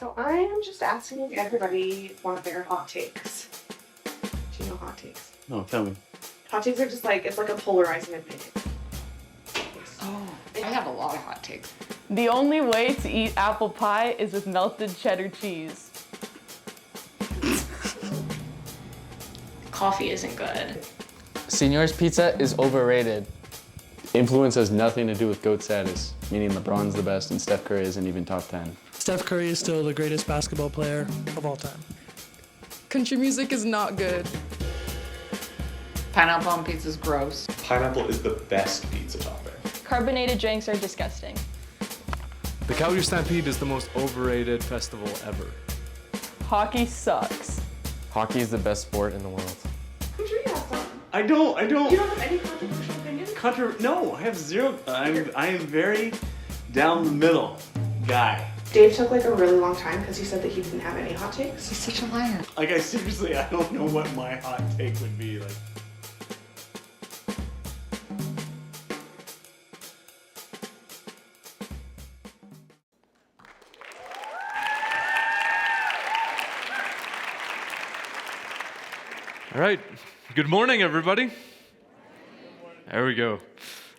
So I'm just asking everybody one of their hot takes. Do you know hot takes? No, tell me. Hot takes are just like, it's like a polarizing opinion. Oh, I have a lot of hot takes. The only way to eat apple pie is with melted cheddar cheese. Coffee isn't good. Señor's Pizza is overrated. Influence has nothing to do with GOAT status, meaning LeBron's the best and Steph Curry isn't even top 10. Steph Curry is still the greatest basketball player of all time. Country music is not good. Pineapple on pizza is gross. Pineapple is the best pizza topping. Carbonated drinks are disgusting. The Calgary Stampede is the most overrated festival ever. Hockey sucks. Hockey is the best sport in the world. I'm sure you have some. I don't. You don't have any controversial opinions? No, I have zero. I am very down the middle guy. Dave took like a really long time because he said that he didn't have any hot takes. He's such a liar. Like, I seriously, I don't know what my hot take would be. Like, All right. Good morning, everybody. There we go.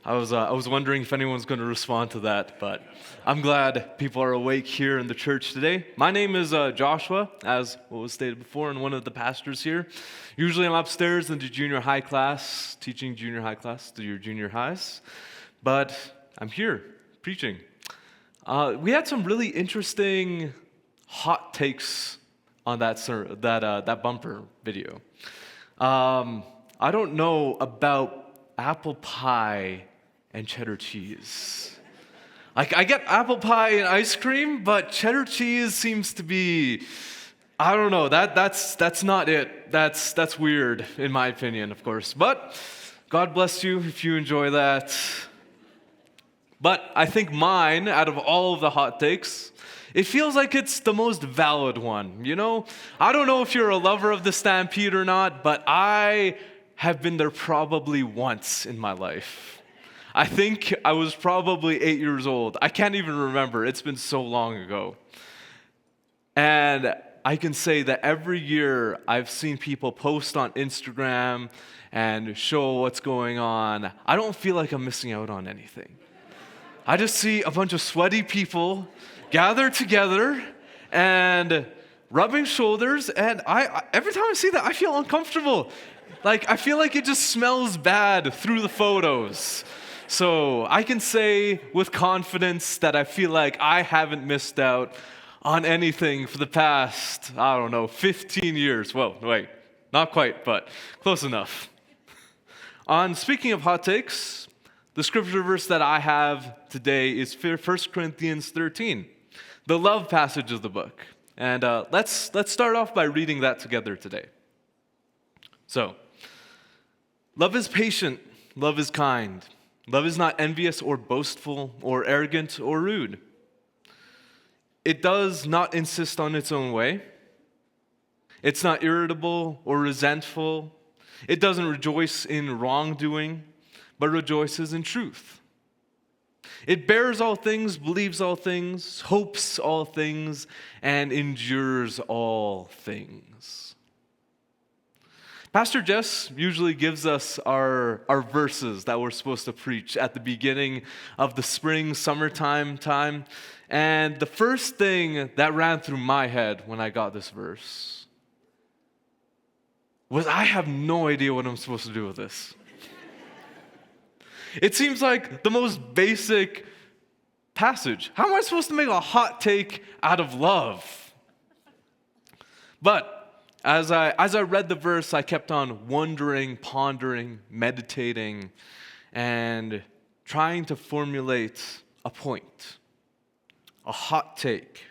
I was wondering if anyone's going to respond to that, but I'm glad people are awake here in the church today. My name is Joshua, as what was stated before, and one of the pastors here. Usually I'm upstairs in the junior high class, teaching junior high class to your junior highs, but I'm here preaching. We had some really interesting hot takes on that bumper video. I don't know about apple pie and cheddar cheese. Like, I get apple pie and ice cream, but cheddar cheese seems to be, I don't know, that's not it. That's weird, in my opinion, of course. But God bless you if you enjoy that. But I think mine, out of all of the hot takes, it feels like it's the most valid one, you know? I don't know if you're a lover of the Stampede or not, but I have been there probably once in my life. I think I was probably 8 years old. I can't even remember. It's been so long ago. And I can say that every year I've seen people post on Instagram and show what's going on. I don't feel like I'm missing out on anything. I just see a bunch of sweaty people gathered together and rubbing shoulders, and every time I see that, I feel uncomfortable. Like, I feel like it just smells bad through the photos. So I can say with confidence that I feel like I haven't missed out on anything for the past, 15 years. Well, wait, not quite, but close enough. Speaking of hot takes, the scripture verse that I have today is 1 Corinthians 13, the love passage of the book. And let's start off by reading that together today. So, love is patient, love is kind. Love is not envious or boastful or arrogant or rude. It does not insist on its own way. It's not irritable or resentful. It doesn't rejoice in wrongdoing, but rejoices in truth. It bears all things, believes all things, hopes all things, and endures all things. Pastor Jess usually gives us our verses that we're supposed to preach at the beginning of the spring, summertime time. And the first thing that ran through my head when I got this verse was, I have no idea what I'm supposed to do with this. It seems like the most basic passage. How am I supposed to make a hot take out of love? But as I read the verse, I kept on wondering, pondering, meditating, and trying to formulate a point, a hot take.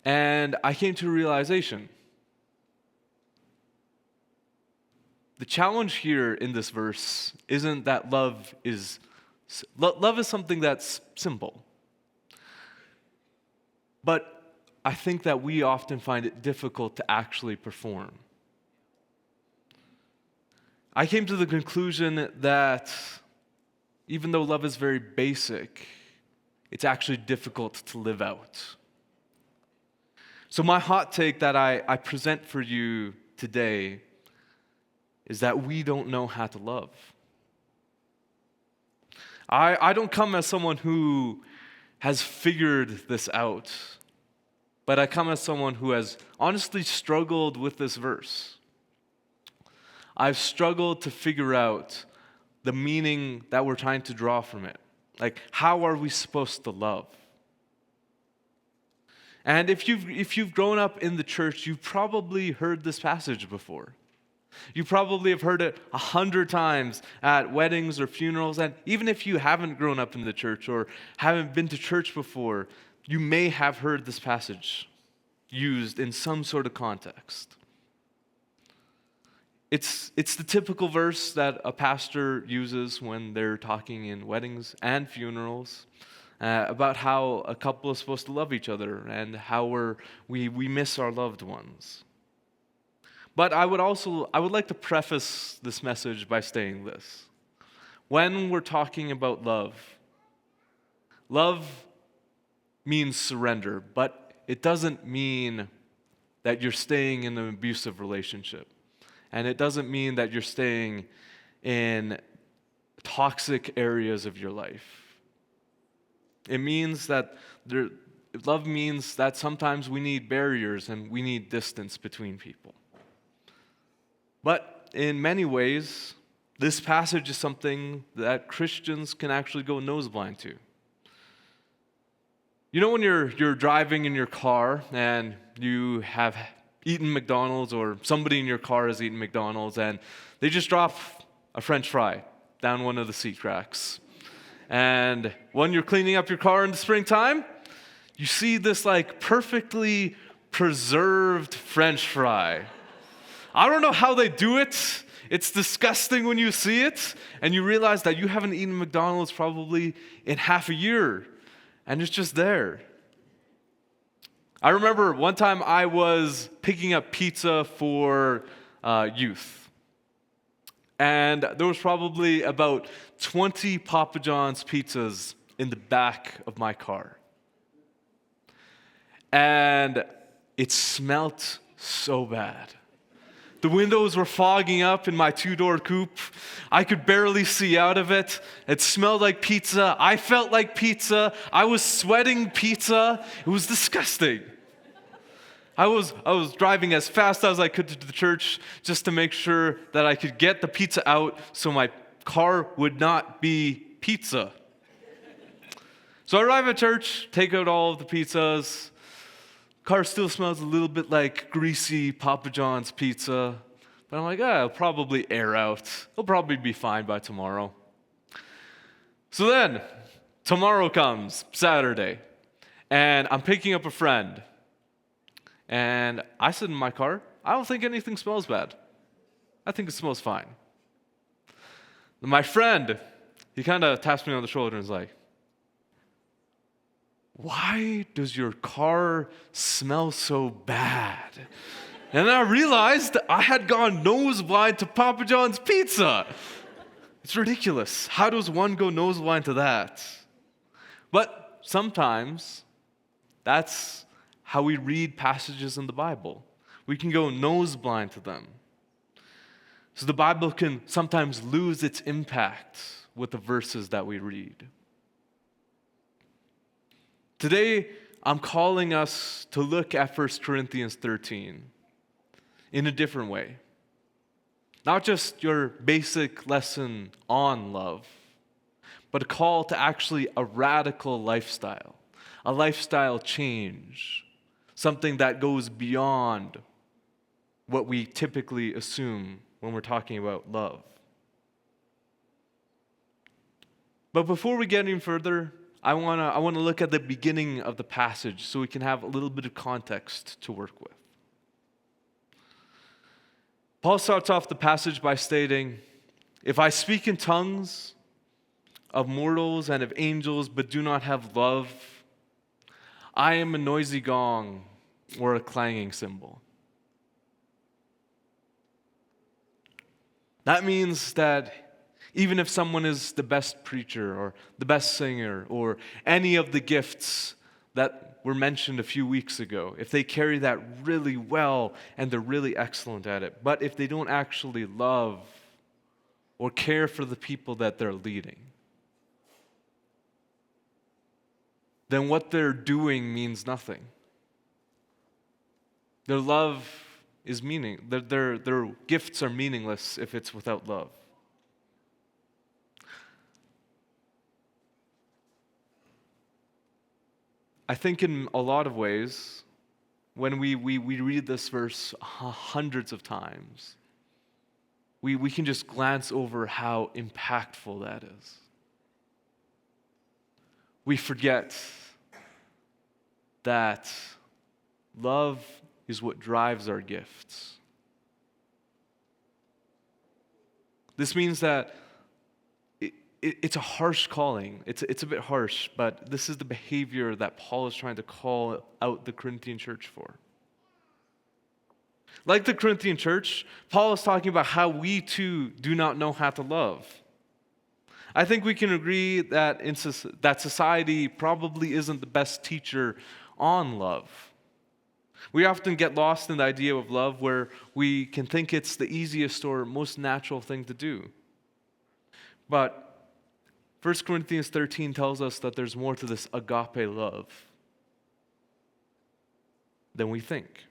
And I came to a realization. The challenge here in this verse isn't that love is something that's simple. But I think that we often find it difficult to actually perform. I came to the conclusion that even though love is very basic, it's actually difficult to live out. So my hot take that I present for you today is that we don't know how to love. I don't come as someone who has figured this out, but I come as someone who has honestly struggled with this verse. I've struggled to figure out the meaning that we're trying to draw from it. Like, how are we supposed to love? And if you've grown up in the church, you've probably heard this passage before. You probably have heard it 100 times at weddings or funerals, and even if you haven't grown up in the church or haven't been to church before, you may have heard this passage used in some sort of context. It's the typical verse that a pastor uses when they're talking in weddings and funerals about how a couple is supposed to love each other and how we miss our loved ones. But I would like to preface this message by saying this. When we're talking about love, love means surrender, but it doesn't mean that you're staying in an abusive relationship. And it doesn't mean that you're staying in toxic areas of your life. It means that love means that sometimes we need barriers and we need distance between people. But in many ways, this passage is something that Christians can actually go noseblind to. You know when you're driving in your car and you have eaten McDonald's, or somebody in your car has eaten McDonald's, and they just drop a French fry down one of the seat cracks. And when you're cleaning up your car in the springtime, you see this like perfectly preserved French fry. I don't know how they do it. It's disgusting when you see it, and you realize that you haven't eaten McDonald's probably in half a year, and it's just there. I remember one time I was picking up pizza for youth. And there was probably about 20 Papa John's pizzas in the back of my car. And it smelt so bad. The windows were fogging up in my 2-door coupe. I could barely see out of it. It smelled like pizza. I felt like pizza. I was sweating pizza. It was disgusting. I was driving as fast as I could to the church just to make sure that I could get the pizza out so my car would not be pizza. So I arrive at church, take out all of the pizzas. Car still smells a little bit like greasy Papa John's pizza. But I'm like, it'll probably air out. It'll probably be fine by tomorrow. So then, tomorrow comes, Saturday, and I'm picking up a friend. And I sit in my car. I don't think anything smells bad. I think it smells fine. My friend, he kind of taps me on the shoulder and is like, "Why does your car smell so bad?" And then I realized I had gone nosebleed to Papa John's pizza. It's ridiculous. How does one go nosebleed to that? But sometimes that's how we read passages in the Bible. We can go nosebleed to them. So the Bible can sometimes lose its impact with the verses that we read. Today, I'm calling us to look at 1 Corinthians 13 in a different way. Not just your basic lesson on love, but a call to actually a radical lifestyle, a lifestyle change, something that goes beyond what we typically assume when we're talking about love. But before we get any further, I want to look at the beginning of the passage so we can have a little bit of context to work with. Paul starts off the passage by stating, "If I speak in tongues of mortals and of angels but do not have love, I am a noisy gong or a clanging cymbal." That means that even if someone is the best preacher or the best singer or any of the gifts that were mentioned a few weeks ago, if they carry that really well and they're really excellent at it, but if they don't actually love or care for the people that they're leading, then what they're doing means nothing. Their love is their gifts are meaningless if it's without love. I think in a lot of ways, when we read this verse hundreds of times, we can just glance over how impactful that is. We forget that love is what drives our gifts. This means that it's a harsh calling. It's a bit harsh, but this is the behavior that Paul is trying to call out the Corinthian church for. Like the Corinthian church, Paul is talking about how we too do not know how to love. I think we can agree that that society probably isn't the best teacher on love. We often get lost in the idea of love where we can think it's the easiest or most natural thing to do. But 1 Corinthians 13 tells us that there's more to this agape love than we think.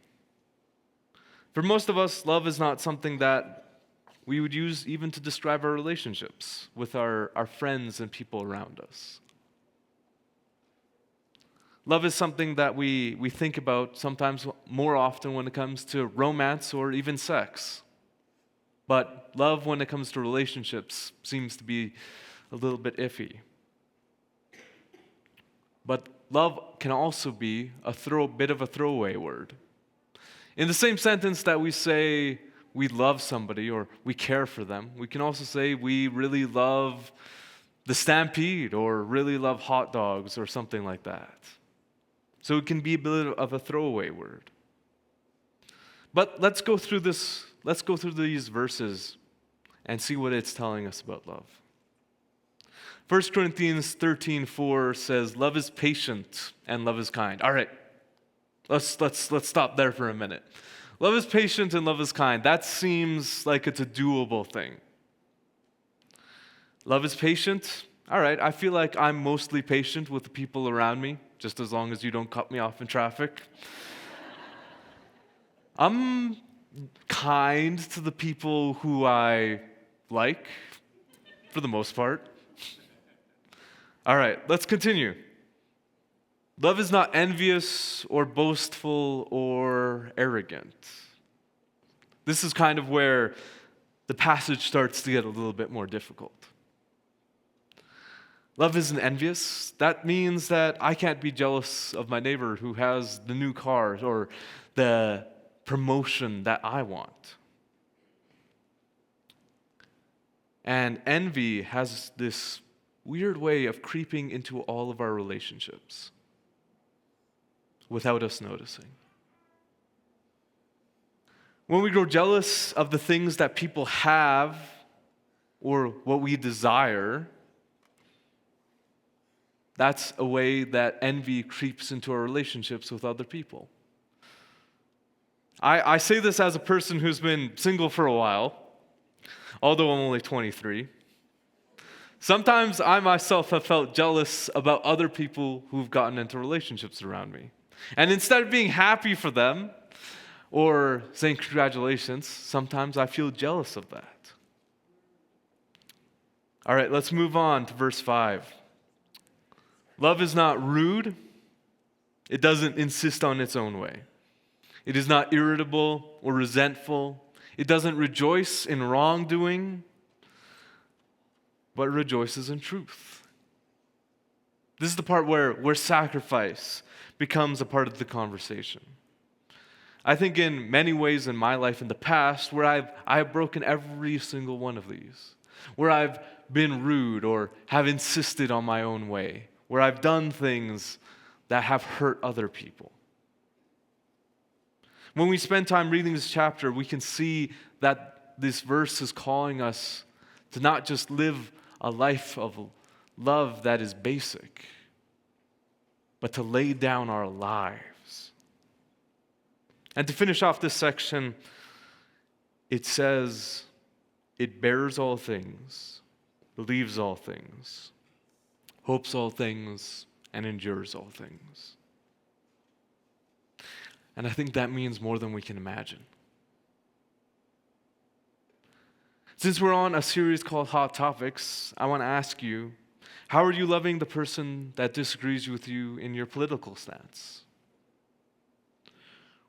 For most of us, love is not something that we would use even to describe our relationships with our friends and people around us. Love is something that we think about sometimes more often when it comes to romance or even sex. But love, when it comes to relationships, seems to be a little bit iffy. But love can also be a bit of a throwaway word. In the same sentence that we say we love somebody or we care for them, we can also say we really love the Stampede or really love hot dogs or something like that. So it can be a bit of a throwaway word. But let's go through these verses and see what it's telling us about love. 1 Corinthians 13:4 says, "Love is patient and love is kind." All right, let's stop there for a minute. Love is patient and love is kind. That seems like it's a doable thing. Love is patient. All right, I feel like I'm mostly patient with the people around me, just as long as you don't cut me off in traffic. I'm kind to the people who I like, for the most part. All right, let's continue. Love is not envious or boastful or arrogant. This is kind of where the passage starts to get a little bit more difficult. Love isn't envious. That means that I can't be jealous of my neighbor who has the new car or the promotion that I want. And envy has this weird way of creeping into all of our relationships without us noticing. When we grow jealous of the things that people have or what we desire, that's a way that envy creeps into our relationships with other people. I say this as a person who's been single for a while, although I'm only 23. Sometimes I myself have felt jealous about other people who've gotten into relationships around me. And instead of being happy for them or saying congratulations, sometimes I feel jealous of that. All right, let's move on to verse 5. Love is not rude. It doesn't insist on its own way. It is not irritable or resentful. It doesn't rejoice in wrongdoing, but rejoices in truth. This is the part where sacrifice becomes a part of the conversation. I think in many ways in my life in the past where I've broken every single one of these, where I've been rude or have insisted on my own way, where I've done things that have hurt other people. When we spend time reading this chapter, we can see that this verse is calling us to not just live a life of love that is basic, but to lay down our lives. And to finish off this section, it says, it bears all things, believes all things, hopes all things, and endures all things. And I think that means more than we can imagine. Since we're on a series called Hot Topics, I want to ask you, how are you loving the person that disagrees with you in your political stance?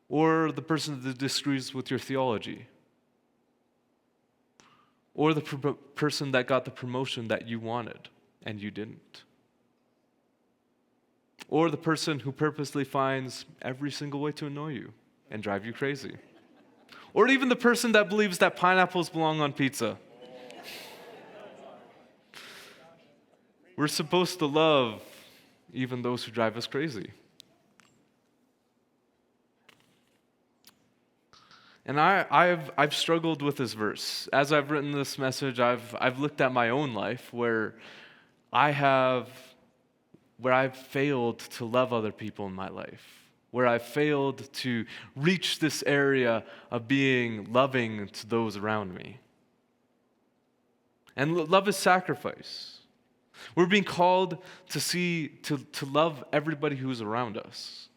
Or the person that disagrees with your theology? Or the person that got the promotion that you wanted and you didn't? Or the person who purposely finds every single way to annoy you and drive you crazy? Or even the person that believes that pineapples belong on pizza? We're supposed to love even those who drive us crazy. And I've struggled with this verse. As I've written this message, I've looked at my own life where I've failed to love other people in my life, where I've failed to reach this area of being loving to those around me. And love is sacrifice. We're being called to love everybody who's around us.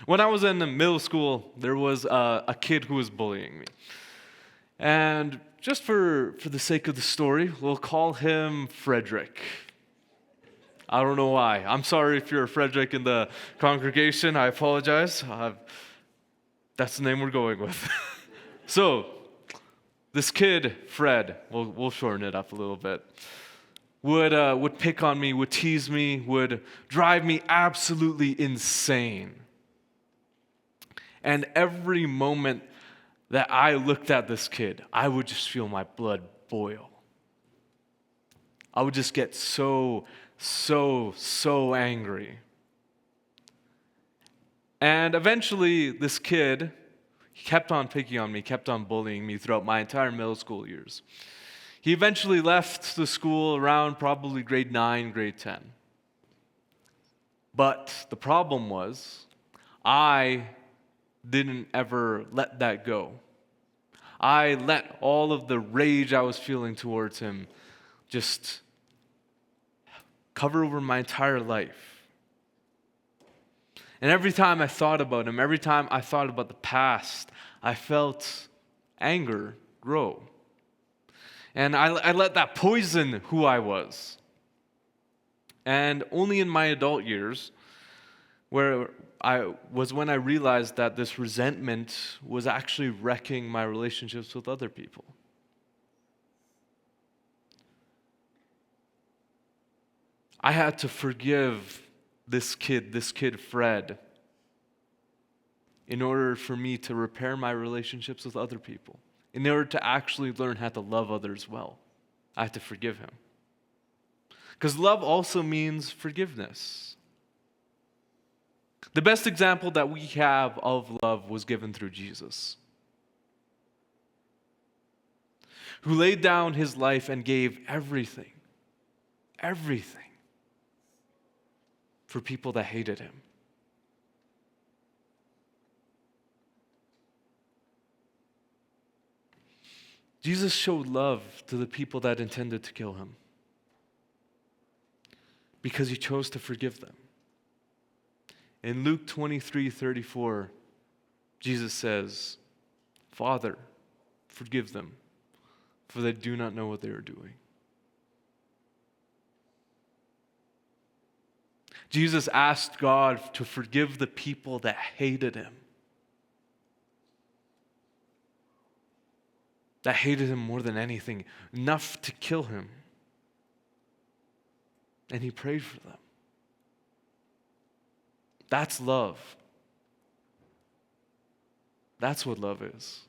When I was in middle school, there was a kid who was bullying me. And just for the sake of the story, we'll call him Frederick. I don't know why. I'm sorry if you're a Frederick in the congregation. I apologize. That's the name we're going with. So, this kid, Fred, we'll shorten it up a little bit, would pick on me, would tease me, would drive me absolutely insane. And every moment that I looked at this kid, I would just feel my blood boil. I would just get so angry. And eventually, this kid, he kept on picking on me, kept on bullying me throughout my entire middle school years. He eventually left the school around probably grade 9, grade 10. But the problem was, I didn't ever let that go. I let all of the rage I was feeling towards him just cover over my entire life. And every time I thought about him, every time I thought about the past, I felt anger grow. And I let that poison who I was. And only in my adult years, when I realized that this resentment was actually wrecking my relationships with other people. I had to forgive this kid Fred, in order for me to repair my relationships with other people, in order to actually learn how to love others well. I had to forgive him. Because love also means forgiveness. The best example that we have of love was given through Jesus, who laid down his life and gave everything for people that hated him. Jesus showed love to the people that intended to kill him because he chose to forgive them. In Luke 23:34, Jesus says, "Father, forgive them, for they do not know what they are doing." Jesus asked God to forgive the people that hated him, that hated him more than anything, enough to kill him. And he prayed for them. That's love. That's what love is.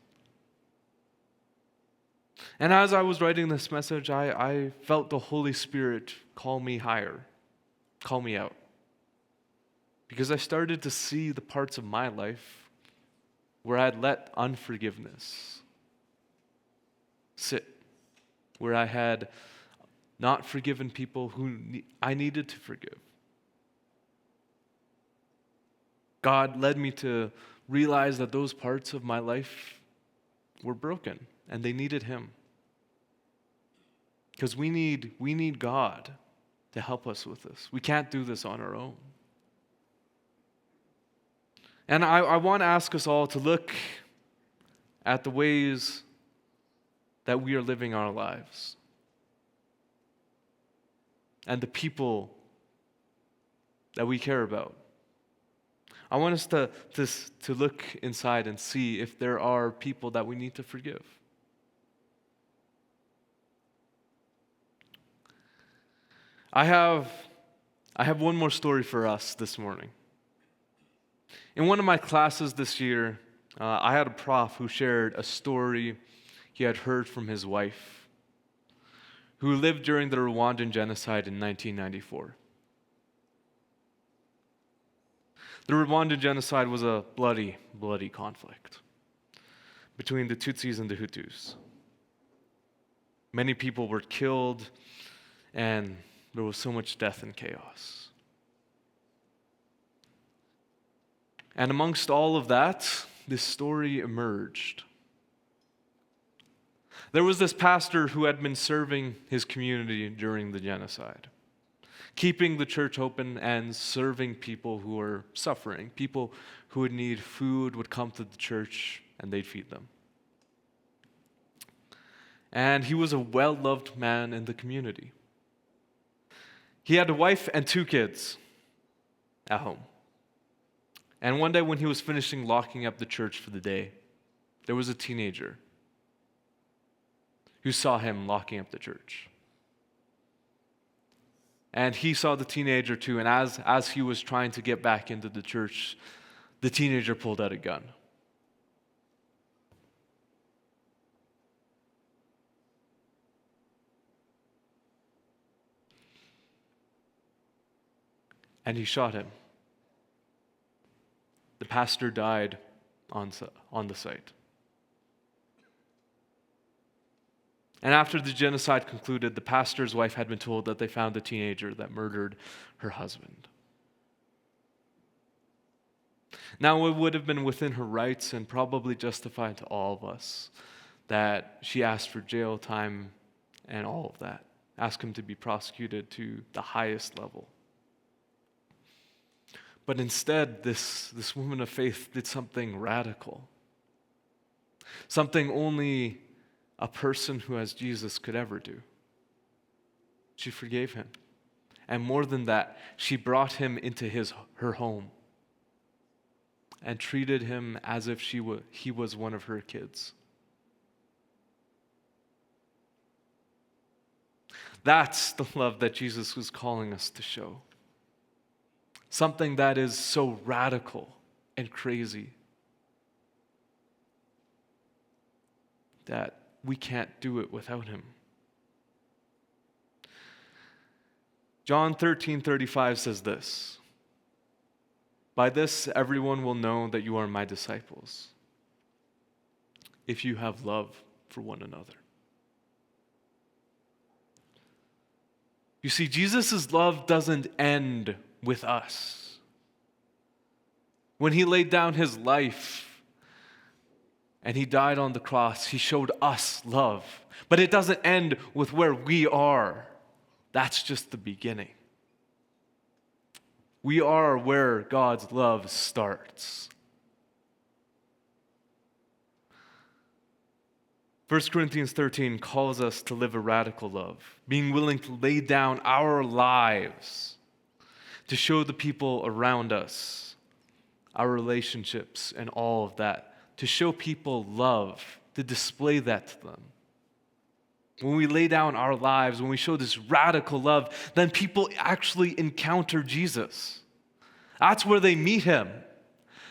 And as I was writing this message, I felt the Holy Spirit call me higher, call me out. Because I started to see the parts of my life where I'd let unforgiveness sit, where I had not forgiven people who I needed to forgive. God led me to realize that those parts of my life were broken and they needed Him. Because we need God to help us with this. We can't do this on our own. And I want to ask us all to look at the ways that we are living our lives and the people that we care about. I want us to look inside and see if there are people that we need to forgive. I have one more story for us this morning. In one of my classes this year, I had a prof who shared a story he had heard from his wife, who lived during the Rwandan genocide in 1994. The Rwandan genocide was a bloody, bloody conflict between the Tutsis and the Hutus. Many people were killed, and there was so much death and chaos. And amongst all of that, this story emerged. There was this pastor who had been serving his community during the genocide, keeping the church open and serving people who were suffering. People who would need food would come to the church and they'd feed them. And he was a well-loved man in the community. He had a wife and 2 kids at home. And one day when he was finishing locking up the church for the day, there was a teenager who saw him locking up the church. And he saw the teenager too, and as he was trying to get back into the church, the teenager pulled out a gun. And he shot him. The pastor died on the site. And after the genocide concluded, the pastor's wife had been told that they found the teenager that murdered her husband. Now, it would have been within her rights and probably justified to all of us that she asked for jail time and all of that, asked him to be prosecuted to the highest level. But instead, this woman of faith did something radical, something only a person who has Jesus could ever do. She forgave him. And more than that, she brought him into her home and treated him as if he was one of her kids. That's the love that Jesus was calling us to show. Something that is so radical and crazy that we can't do it without him. John 13:35 says this: "By this everyone will know that you are my disciples, if you have love for one another." You see, Jesus' love doesn't end with us. When he laid down his life and he died on the cross, he showed us love. But it doesn't end with where we are. That's just the beginning. We are where God's love starts. 1 Corinthians 13 calls us to live a radical love, being willing to lay down our lives to show the people around us, our relationships and all of that, to show people love, to display that to them. When we lay down our lives, when we show this radical love, then people actually encounter Jesus. That's where they meet him.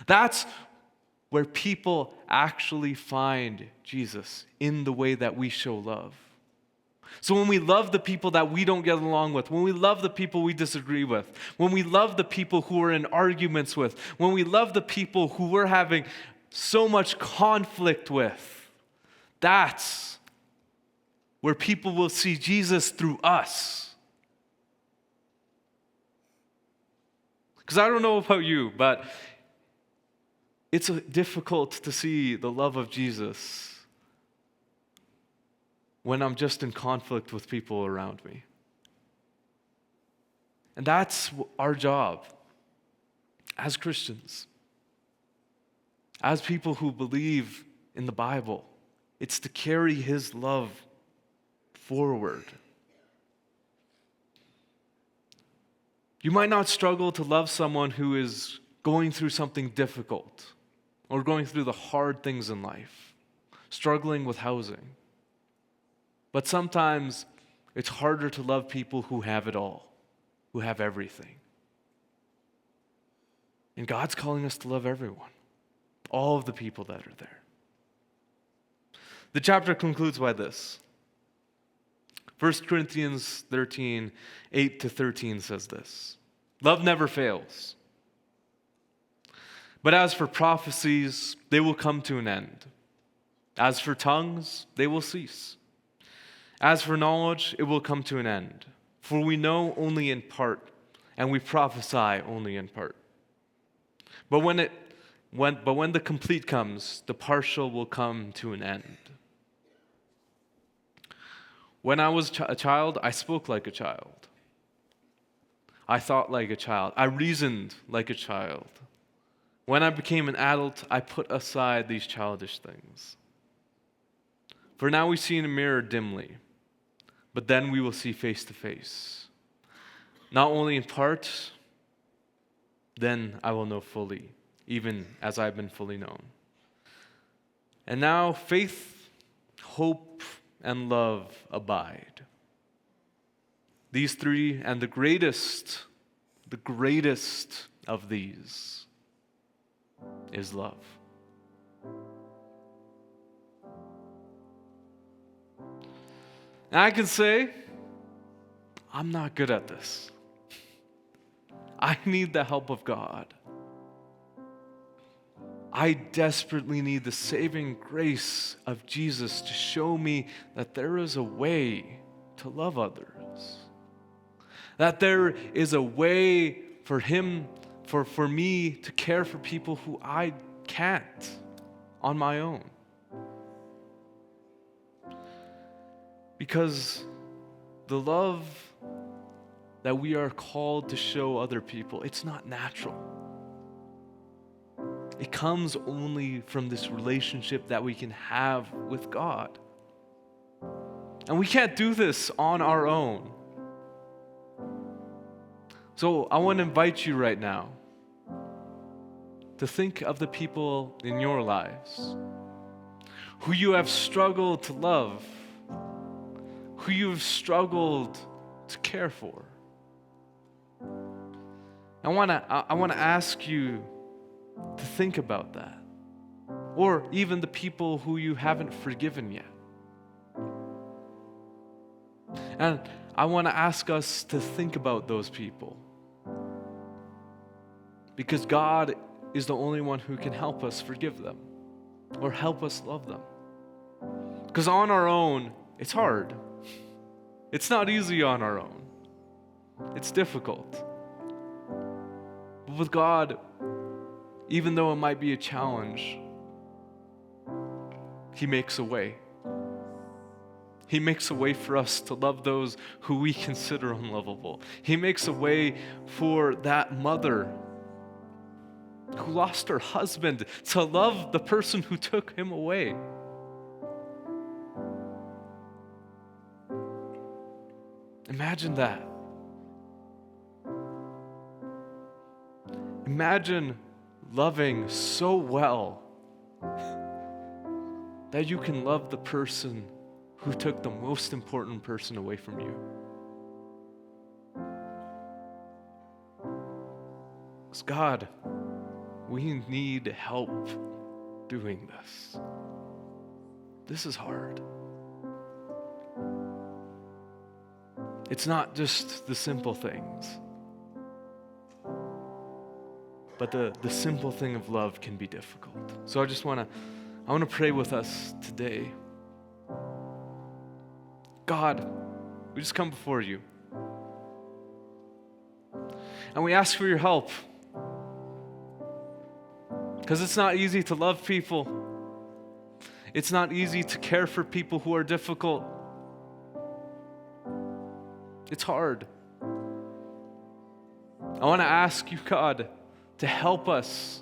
That's where people actually find Jesus, in the way that we show love. So when we love the people that we don't get along with, when we love the people we disagree with, when we love the people who we're in arguments with, when we love the people who we're having so much conflict with, that's where people will see Jesus through us. Because I don't know about you, but it's difficult to see the love of Jesus when I'm just in conflict with people around me. And that's our job as Christians, as people who believe in the Bible. It's to carry His love forward. You might not struggle to love someone who is going through something difficult or going through the hard things in life, struggling with housing. But sometimes it's harder to love people who have it all, who have everything. And God's calling us to love everyone, all of the people that are there. The chapter concludes by this. 1 Corinthians 13, 8-13 says this: love never fails. But as for prophecies, they will come to an end. As for tongues, they will cease. As for knowledge, it will come to an end. For we know only in part, and we prophesy only in part. But when the complete comes, the partial will come to an end. When I was a child, I spoke like a child. I thought like a child. I reasoned like a child. When I became an adult, I put aside these childish things. For now we see in a mirror dimly, but then we will see face to face. Not only in part, then I will know fully, even as I have been fully known. And now faith, hope, and love abide. These three, and the greatest of these is love. And I can say, I'm not good at this. I need the help of God. I desperately need the saving grace of Jesus to show me that there is a way to love others. That there is a way for Him, for me to care for people who I can't on my own. Because the love that we are called to show other people, it's not natural. It comes only from this relationship that we can have with God. And we can't do this on our own. So I want to invite you right now to think of the people in your lives who you have struggled to love, who you have struggled to care for. I want to ask you to think about that. Or even the people who you haven't forgiven yet. And I want to ask us to think about those people. Because God is the only one who can help us forgive them or help us love them. Because on our own, it's hard. It's not easy on our own. It's difficult. But with God, even though it might be a challenge, He makes a way. He makes a way for us to love those who we consider unlovable. He makes a way for that mother who lost her husband to love the person who took him away. Imagine that. Imagine loving so well that you can love the person who took the most important person away from you. Because God, we need help doing this. This is hard. It's not just the simple things, but the simple thing of love can be difficult. So I want to pray with us today. God, we just come before you. And we ask for your help. Because it's not easy to love people. It's not easy to care for people who are difficult. It's hard. I want to ask you, God, to help us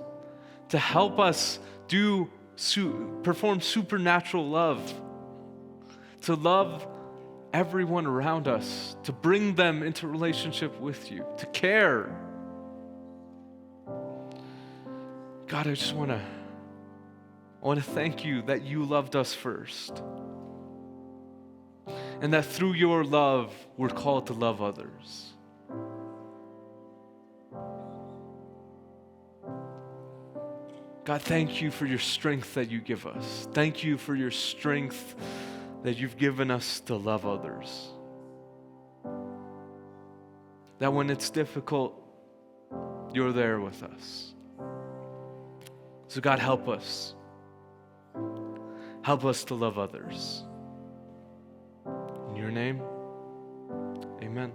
perform supernatural love, to love everyone around us, to bring them into relationship with you, to care. God, I want to thank you that you loved us first, and that through your love, we're called to love others. God, thank you for your strength that you give us. Thank you for your strength that you've given us to love others. That when it's difficult, you're there with us. So God, help us. Help us to love others. In your name, amen.